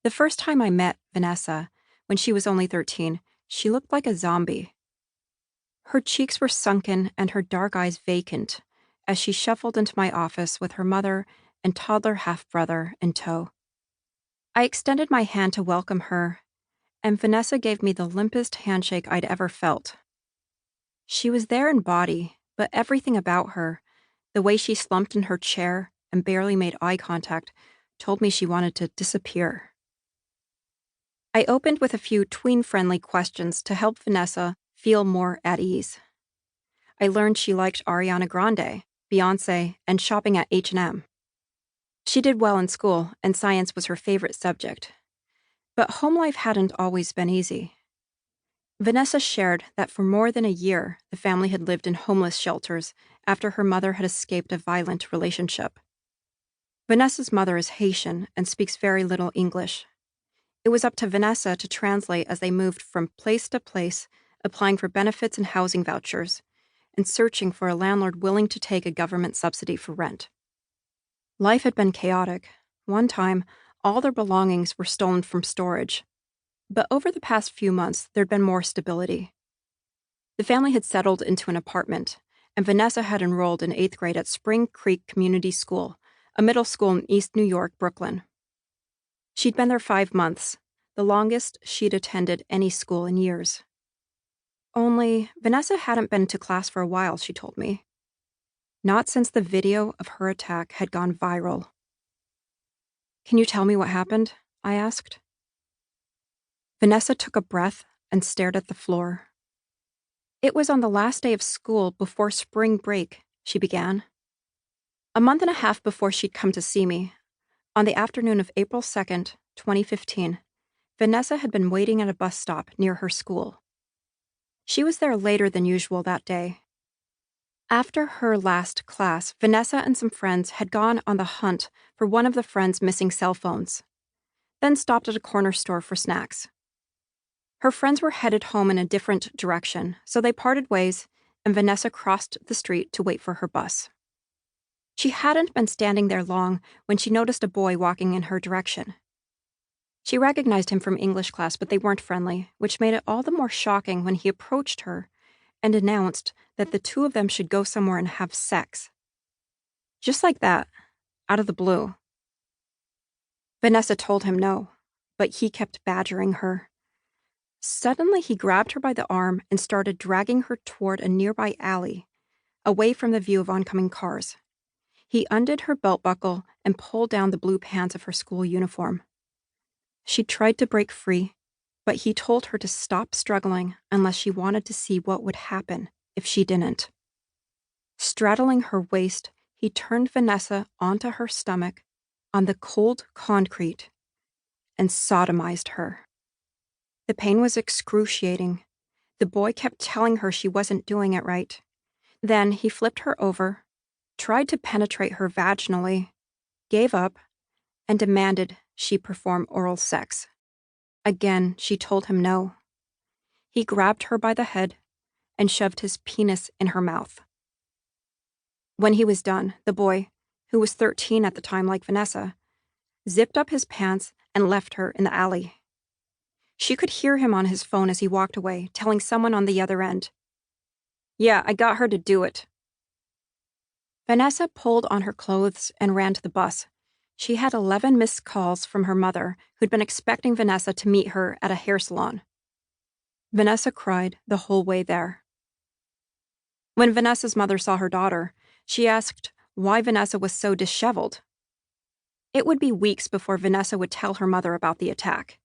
The first time I met Vanessa, when she was only 13, she looked like a zombie. Her cheeks were sunken and her dark eyes vacant as she shuffled into my office with her mother and toddler half-brother in tow. I extended my hand to welcome her, and Vanessa gave me the limpest handshake I'd ever felt. She was there in body, but everything about her, the way she slumped in her chair and barely made eye contact, told me she wanted to disappear. I opened with a few tween-friendly questions to help Vanessa feel more at ease. I learned she liked Ariana Grande, Beyoncé, and shopping at H&M. She did well in school, and science was her favorite subject. But home life hadn't always been easy. Vanessa shared that for more than a year, the family had lived in homeless shelters after her mother had escaped a violent relationship. Vanessa's mother is Haitian and speaks very little English. It was up to Vanessa to translate as they moved from place to place, applying for benefits and housing vouchers, and searching for a landlord willing to take a government subsidy for rent. Life had been chaotic. One time, all their belongings were stolen from storage. But over the past few months, there'd been more stability. The family had settled into an apartment, and Vanessa had enrolled in 8th grade at Spring Creek Community School, a middle school in East New York, Brooklyn. She'd been there 5 months, the longest she'd attended any school in years. Only, Vanessa hadn't been to class for a while, she told me. Not since the video of her attack had gone viral. "Can you tell me what happened?" I asked. Vanessa took a breath and stared at the floor. "It was on the last day of school before spring break," she began. "A month and a half before she'd come to see me. On the afternoon of April 2nd, 2015, Vanessa had been waiting at a bus stop near her school. She was there later than usual that day. After her last class, Vanessa and some friends had gone on the hunt for one of the friends' missing cell phones, then stopped at a corner store for snacks. Her friends were headed home in a different direction, so they parted ways, and Vanessa crossed the street to wait for her bus. She hadn't been standing there long when she noticed a boy walking in her direction. She recognized him from English class, but they weren't friendly, which made it all the more shocking when he approached her and announced that the two of them should go somewhere and have sex. Just like that, out of the blue. Vanessa told him no, but he kept badgering her. Suddenly, he grabbed her by the arm and started dragging her toward a nearby alley, away from the view of oncoming cars. He undid her belt buckle and pulled down the blue pants of her school uniform. She tried to break free, but he told her to stop struggling unless she wanted to see what would happen if she didn't. Straddling her waist, he turned Vanessa onto her stomach on the cold concrete and sodomized her. The pain was excruciating. The boy kept telling her she wasn't doing it right. Then he flipped her over, tried to penetrate her vaginally, gave up, and demanded she perform oral sex. Again, she told him no. He grabbed her by the head and shoved his penis in her mouth. When he was done, the boy, who was 13 at the time like Vanessa, zipped up his pants and left her in the alley. She could hear him on his phone as he walked away, telling someone on the other end, "Yeah, I got her to do it." Vanessa pulled on her clothes and ran to the bus. She had 11 missed calls from her mother, who'd been expecting Vanessa to meet her at a hair salon. Vanessa cried the whole way there. When Vanessa's mother saw her daughter, she asked why Vanessa was so disheveled. It would be weeks before Vanessa would tell her mother about the attack.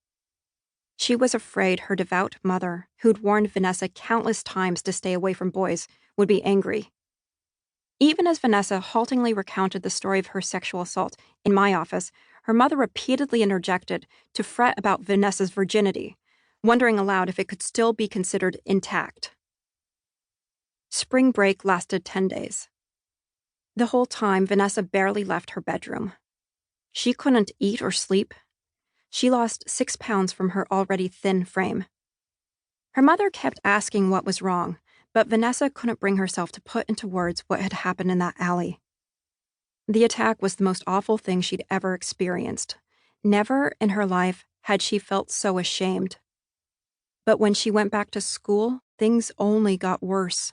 She was afraid her devout mother, who'd warned Vanessa countless times to stay away from boys, would be angry. Even as Vanessa haltingly recounted the story of her sexual assault in my office, her mother repeatedly interjected to fret about Vanessa's virginity, wondering aloud if it could still be considered intact. Spring break lasted 10 days. The whole time, Vanessa barely left her bedroom. She couldn't eat or sleep. She lost 6 pounds from her already thin frame. Her mother kept asking what was wrong, but Vanessa couldn't bring herself to put into words what had happened in that alley. The attack was the most awful thing she'd ever experienced, Never in her life had she felt so ashamed. But when she went back to school, things only got worse.